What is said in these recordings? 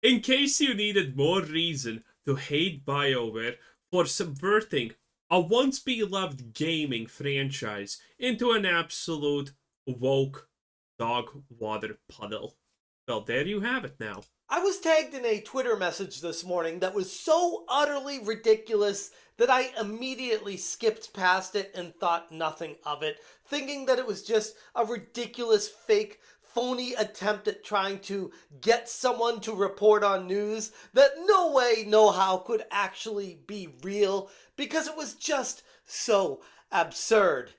In case you needed more reason to hate BioWare for subverting a once beloved gaming franchise into an absolute woke dog water puddle. Well, there you have it now. I was tagged in a Twitter message this morning that was so utterly ridiculous that I immediately skipped past it and thought nothing of it, thinking that it was just a ridiculous, fake, phony attempt at trying to get someone to report on news that no way, no how could actually be real because it was just so absurd.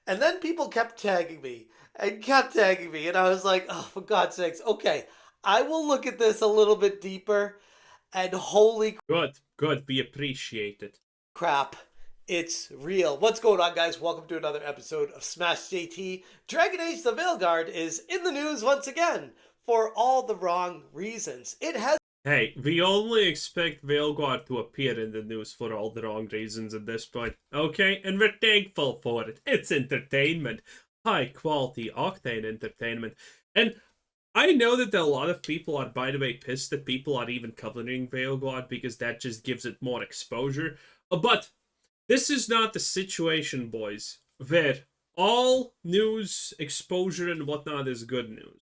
And then people kept tagging me and kept tagging me. And I was like, oh, for God's sakes, okay, I will look at this a little bit deeper. And holy Good, good, we appreciate it. crap, it's real. What's going on, guys? Welcome to another episode of Smash JT. Dragon Age the Veilguard is in the news once again for all the wrong reasons. It has. Hey, we only expect Veilguard to appear in the news for all the wrong reasons at this point, okay? And we're thankful for it. It's entertainment. High quality, octane entertainment. And I know that a lot of people are, by the way, pissed that people are even covering Veilguard because that just gives it more exposure. But this is not the situation, boys, where all news, exposure, and whatnot is good news.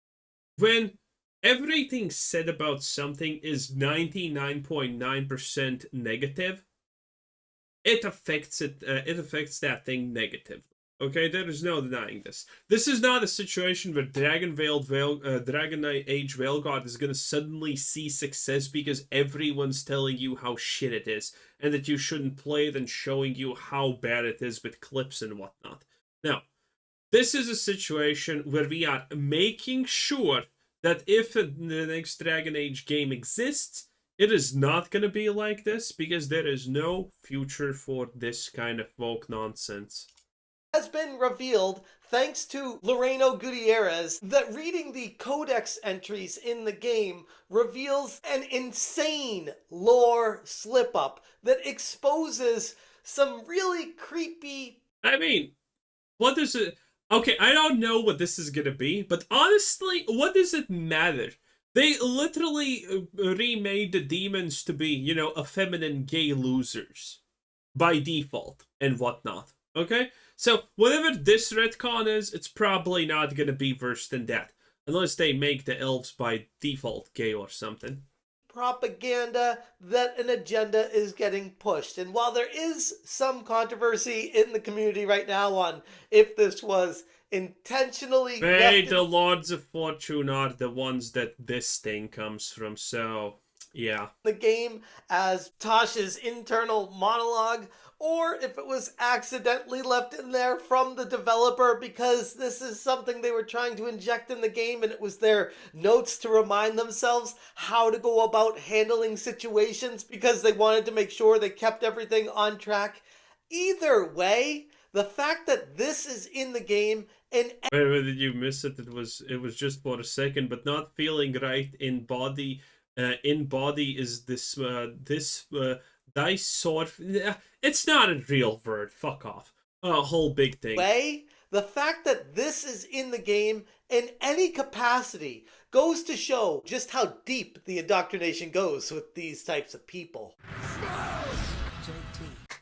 When everything said about something is 99.9% negative, it affects it. It affects that thing negatively. Okay, there is no denying this. This is not a situation where Dragon Age Veilguard is gonna suddenly see success because everyone's telling you how shit it is and that you shouldn't play it and showing you how bad it is with clips and whatnot. Now, this is a situation where we are making sure that if the next Dragon Age game exists, it is not going to be like this because there is no future for this kind of woke nonsense. Has been revealed, thanks to Loreno Gutierrez, that reading the Codex entries in the game reveals an insane lore slip-up that exposes some really creepy... I mean, what does it... Okay, I don't know what this is gonna be, but honestly, what does it matter? They literally remade the demons to be, you know, effeminate gay losers by default and whatnot. Okay? So, whatever this retcon is, it's probably not gonna be worse than that. Unless they make the elves by default gay or something. propaganda that an agenda is getting pushed. And while there is some controversy in the community right now on if this was intentionally Hey, left the Lords of Fortune are the ones that this thing comes from, so yeah. the game as Tasha's internal monologue, or if it was accidentally left in there from the developer because this is something they were trying to inject in the game and it was their notes to remind themselves how to go about handling situations because they wanted to make sure they kept everything on track. Either way, the fact that this is in the game and Where did you miss it? It was just for a second, but not feeling right in body. In body is this dice sword. It's not a real word. Fuck off. A whole big thing. way, the fact that this is in the game in any capacity goes to show just how deep the indoctrination goes with these types of people.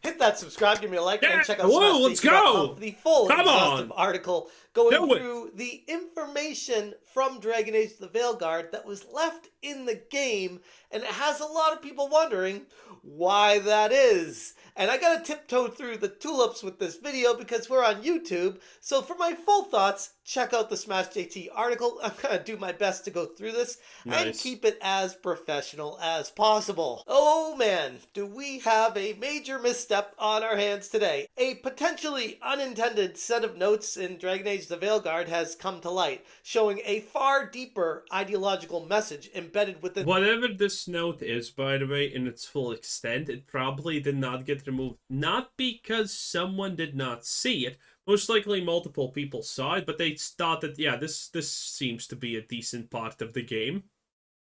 Hit that subscribe, give me a like, and check out whoa, let's go! for the full Come exhaustive on! article going Do it! through the information from Dragon Age the Veilguard that was left in the game, and it has a lot of people wondering why that is. And I gotta tiptoe through the tulips with this video because we're on YouTube, so for my full thoughts, check out the Smash JT article. I'm gonna do my best to go through this and keep it as professional as possible. Oh man, do we have a major misstep on our hands today. A potentially unintended set of notes in Dragon Age the Veilguard has come to light, showing a far deeper ideological message embedded within... Whatever this note is, by the way, in its full extent, it probably did not get removed. Not because someone did not see it. Most likely multiple people saw it, but they thought that, yeah, this seems to be a decent part of the game.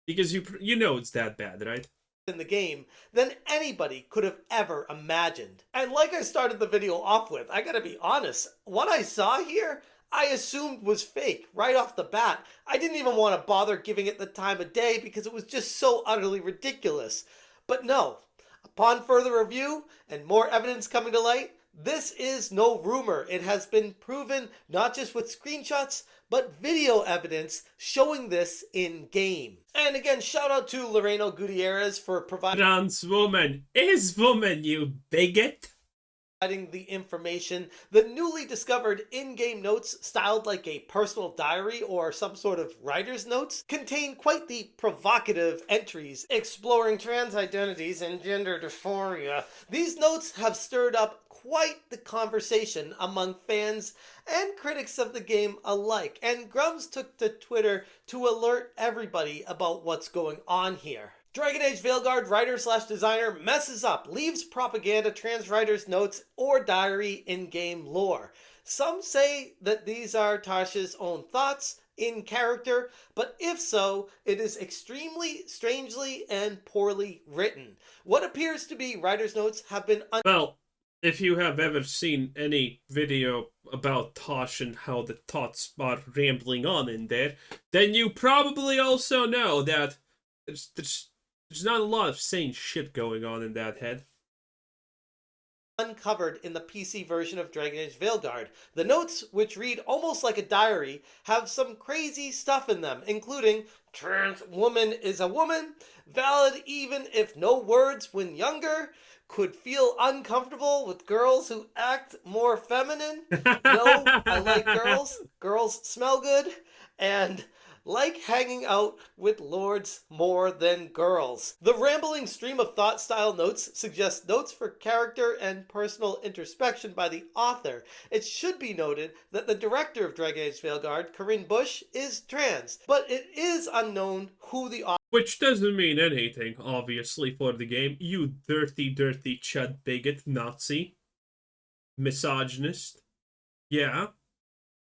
Because you know it's that bad, right? In the game than anybody could have ever imagined. And like I started the video off with, I gotta be honest, what I saw here, I assumed was fake right off the bat. I didn't even want to bother giving it the time of day because it was just so utterly ridiculous. But no, upon further review and more evidence coming to light, this is no rumor. It has been proven not just with screenshots, but video evidence showing this in game. And again, shout out to Loreno Gutierrez for providing Trans woman is woman, you bigot. the information. The newly discovered in-game notes, styled like a personal diary or some sort of writer's notes, contain quite the provocative entries exploring trans identities and gender dysphoria. These notes have stirred up quite the conversation among fans and critics of the game alike, and Grumps took to Twitter to alert everybody about what's going on here. Dragon Age Veilguard writer/designer messes up, leaves propaganda, trans writer's notes, or diary in game lore. Some say that these are Tasha's own thoughts in character, but if so, it is extremely, strangely, and poorly written. What appears to be writer's notes have been Well, if you have ever seen any video about Tosh and how the thoughts are rambling on in there, then you probably also know that there's not a lot of sane shit going on in that head. uncovered in the PC version of Dragon Age Veilguard. The notes, which read almost like a diary, have some crazy stuff in them, including trans woman is a woman, valid even if no words when younger, could feel uncomfortable with girls who act more feminine, no, I like girls smell good, and like hanging out with lords more than girls. The rambling stream of thought style notes suggests notes for character and personal introspection by the author. It should be noted that the director of Dragon Age Veilguard, Corinne Bush, is trans, but it is unknown who the author. Which doesn't mean anything, obviously, for the game. You dirty, dirty chud bigot, Nazi. Misogynist. Yeah.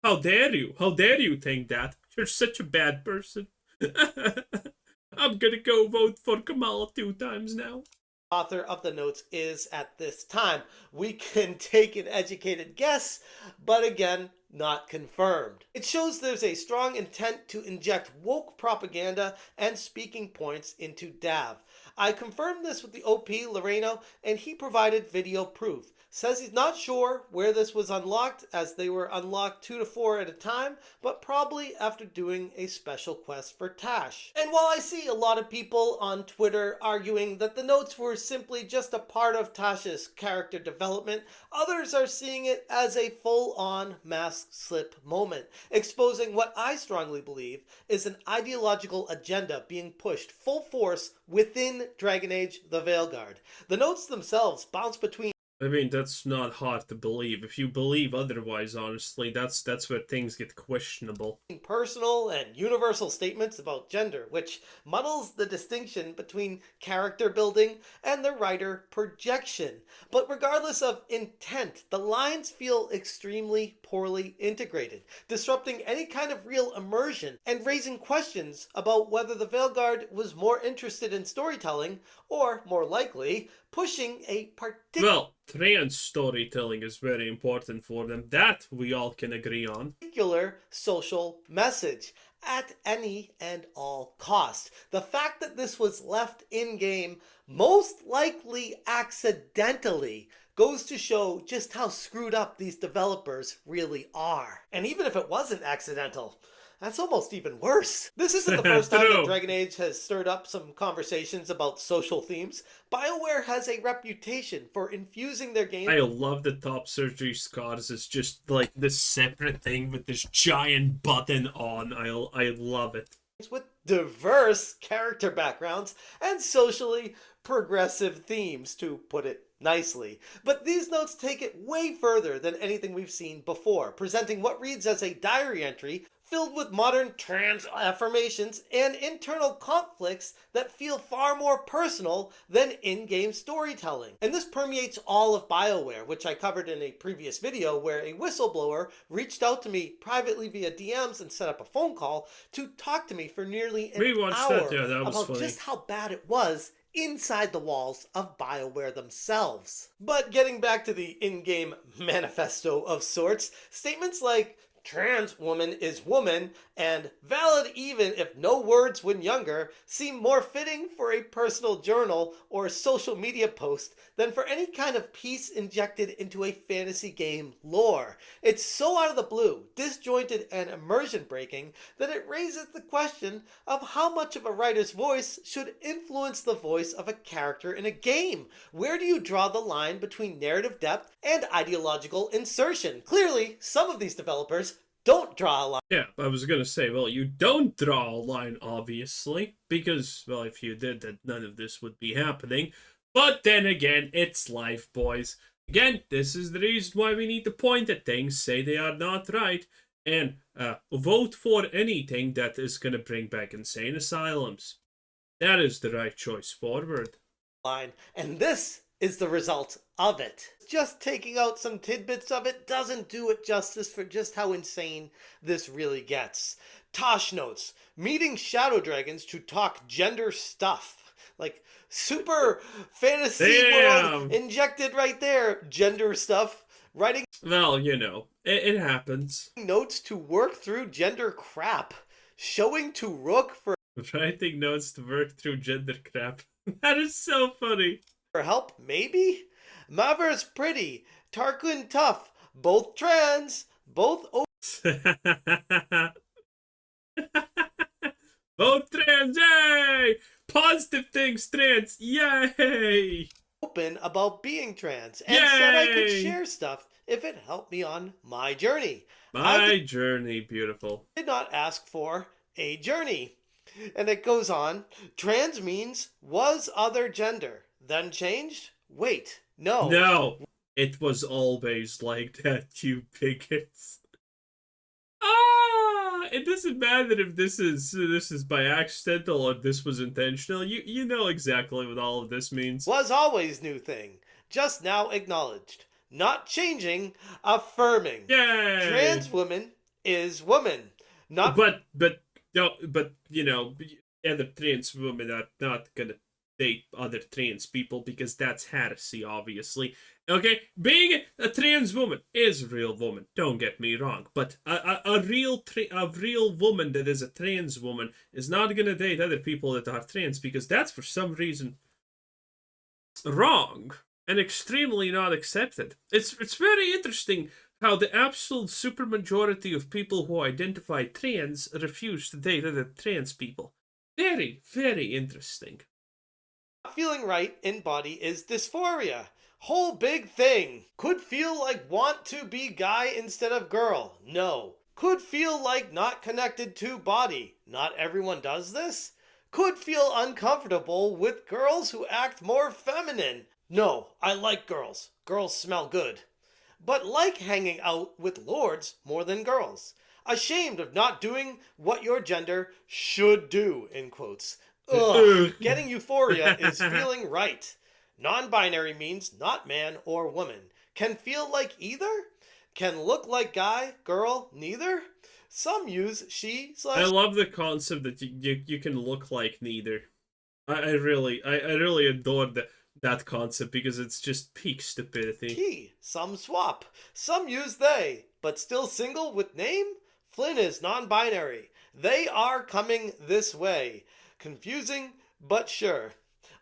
How dare you? How dare you think that? You're such a bad person. I'm gonna go vote for Kamala 2 times now. Author of the notes is at this time. We can take an educated guess, but again, not confirmed. It shows there's a strong intent to inject woke propaganda and speaking points into DAV. I confirmed this with the OP, Loreno, and he provided video proof. Says he's not sure where this was unlocked, as they were unlocked 2 to 4 at a time, but probably after doing a special quest for Tash. And while I see a lot of people on Twitter arguing that the notes were simply just a part of Tasha's character development, others are seeing it as a full-on mask slip moment, exposing what I strongly believe is an ideological agenda being pushed full force within Dragon Age the Veilguard. The notes themselves bounce between I mean, that's not hard to believe. If you believe otherwise, honestly, that's where things get questionable. personal and universal statements about gender, which muddles the distinction between character building and the writer projection. But regardless of intent, the lines feel extremely poorly integrated, disrupting any kind of real immersion and raising questions about whether the Veilguard was more interested in storytelling or, more likely, pushing a Well, trans storytelling is very important for them. That we all can agree on. particular social message at any and all cost. The fact that this was left in-game, most likely accidentally, goes to show just how screwed up these developers really are. And even if it wasn't accidental, that's almost even worse. This isn't the first time that Dragon Age has stirred up some conversations about social themes. BioWare has a reputation for infusing their games. I love the top surgery scars. It's just like this separate thing with this giant button on. I love it. With diverse character backgrounds and socially progressive themes, to put it nicely. But these notes take it way further than anything we've seen before, presenting what reads as a diary entry filled with modern trans affirmations and internal conflicts that feel far more personal than in-game storytelling. And this permeates all of BioWare, which I covered in a previous video where a whistleblower reached out to me privately via DMs and set up a phone call to talk to me for nearly an hour about just how bad it was inside the walls of BioWare themselves. But getting back to the in-game manifesto of sorts, statements like trans woman is woman, and valid even if no words when younger, seem more fitting for a personal journal or social media post than for any kind of piece injected into a fantasy game lore. It's so out of the blue, disjointed, and immersion breaking that it raises the question of how much of a writer's voice should influence the voice of a character in a game. Where do you draw the line between narrative depth and ideological insertion? Clearly, some of these developers don't draw a line. Yeah, I was gonna say, well, you don't draw a line, obviously, because, well, if you did, then none of this would be happening. But then again, it's life, boys. Again, this is the reason why we need to point at things, say they are not right, and vote for anything that is gonna bring back insane asylums. That is the right choice forward. And this is the result of it. Just taking out some tidbits of it doesn't do it justice for just how insane this really gets. Tosh notes, meeting shadow dragons to talk gender stuff. Like, super fantasy world injected right there. Gender stuff. Writing, well, you know, it happens. Notes to work through gender crap. Showing to Rook for writing notes to work through gender crap. That is so funny. For help, maybe? Maver's pretty, Tarquin tough, both trans, both both trans, yay! Positive things, trans, yay! Open about being trans, and said I could share stuff if it helped me on my journey. My journey, beautiful. Did not ask for a journey. And it goes on, trans means was other gender, then changed? Wait, no. No, it was always like that, you bigots. Ah, it doesn't matter if this is by accidental or this was intentional. You know exactly what all of this means. Was always new thing, just now acknowledged. Not changing, affirming. Yay! Trans woman is woman. Not but you know, other trans women are not gonna date other trans people because that's heresy, obviously. Okay, being a trans woman is a real woman. Don't get me wrong, but a real woman that is a trans woman is not gonna date other people that are trans because that's for some reason wrong and extremely not accepted. It's very interesting how the absolute supermajority of people who identify trans refuse to date other trans people. Very, very interesting. Feeling right in body is dysphoria. Whole big thing. Could feel like want to be guy instead of girl. No. Could feel like not connected to body. Not everyone does this. Could feel uncomfortable with girls who act more feminine. No, I like girls. Girls smell good. But like hanging out with lords more than girls. Ashamed of not doing what your gender should do, in quotes. Ugh, getting euphoria is feeling right. Non-binary means not man or woman. Can feel like either? Can look like guy, girl, neither? Some use she / I love the concept that you can look like neither. I really adore that concept because it's just peak stupidity. He. Some swap. Some use they. But still single with name? Flynn is non-binary. They are coming this way. Confusing, but sure.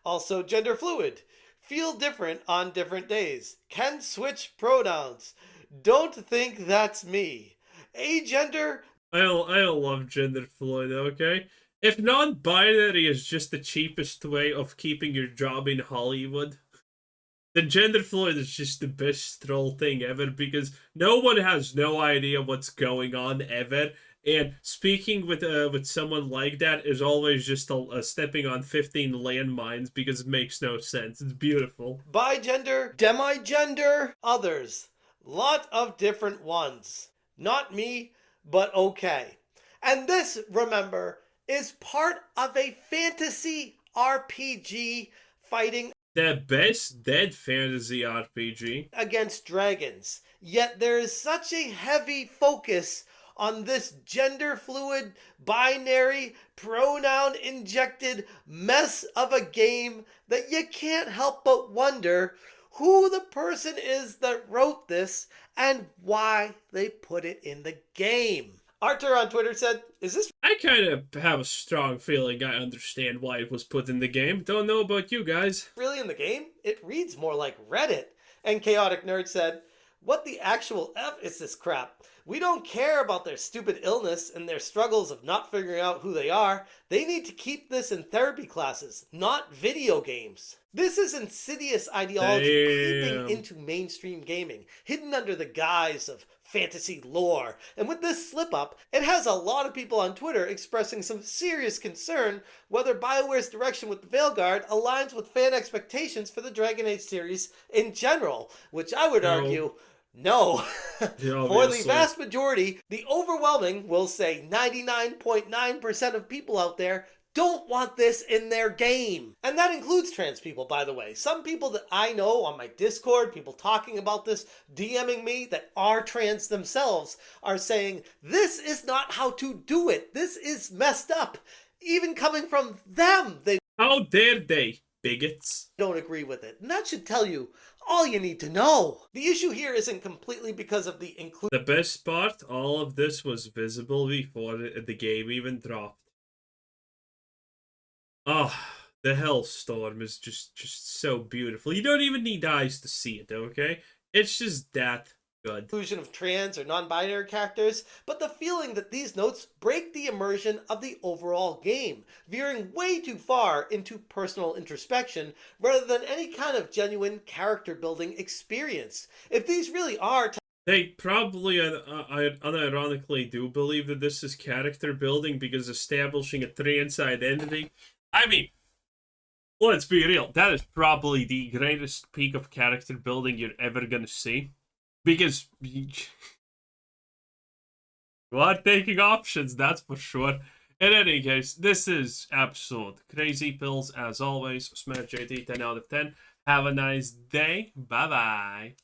Also gender fluid. Feel different on different days. Can switch pronouns. Don't think that's me. Agender. I love gender fluid, okay? If non-binary is just the cheapest way of keeping your job in Hollywood, then gender fluid is just the best troll thing ever because no one has no idea what's going on ever. And speaking with someone like that is always just stepping on 15 landmines because it makes no sense. It's beautiful. Bigender, demigender, others. Lot of different ones. Not me, but okay. And this, remember, is part of a fantasy RPG fighting the best dead fantasy RPG against dragons. Yet there is such a heavy focus on this gender fluid, binary, pronoun injected mess of a game that you can't help but wonder who the person is that wrote this and why they put it in the game. Arthur on Twitter said, is this I kind of have a strong feeling I understand why it was put in the game. Don't know about you guys. really in the game? It reads more like Reddit. And Chaotic Nerd said, what the actual F is this crap? We don't care about their stupid illness and their struggles of not figuring out who they are. They need to keep this in therapy classes, not video games. This is insidious ideology creeping into mainstream gaming, hidden under the guise of fantasy lore. And with this slip up, it has a lot of people on Twitter expressing some serious concern whether BioWare's direction with the Veilguard aligns with fan expectations for the Dragon Age series in general, which I would argue no. For the vast majority, the overwhelming, we'll say 99.9% of people out there don't want this in their game. And that includes trans people, by the way. Some people that I know on my Discord, people talking about this, DMing me that are trans themselves, are saying, this is not how to do it. This is messed up. Even coming from them, they How dare they, bigots? don't agree with it. And that should tell you all you need to know. The issue here isn't completely because of the The best part, all of this was visible before the game even dropped. Oh, the Hellstorm is just so beautiful. You don't even need eyes to see it, okay? It's just that good. Inclusion of trans or non-binary characters, but the feeling that these notes break the immersion of the overall game, veering way too far into personal introspection rather than any kind of genuine character building experience. If these really are they probably unironically do believe that this is character building because establishing a trans identity. I mean, let's be real. That is probably the greatest peak of character building you're ever gonna see. Because you are taking options, that's for sure. In any case, this is absolute crazy pills as always. Smash JT 10 out of 10. Have a nice day. Bye-bye.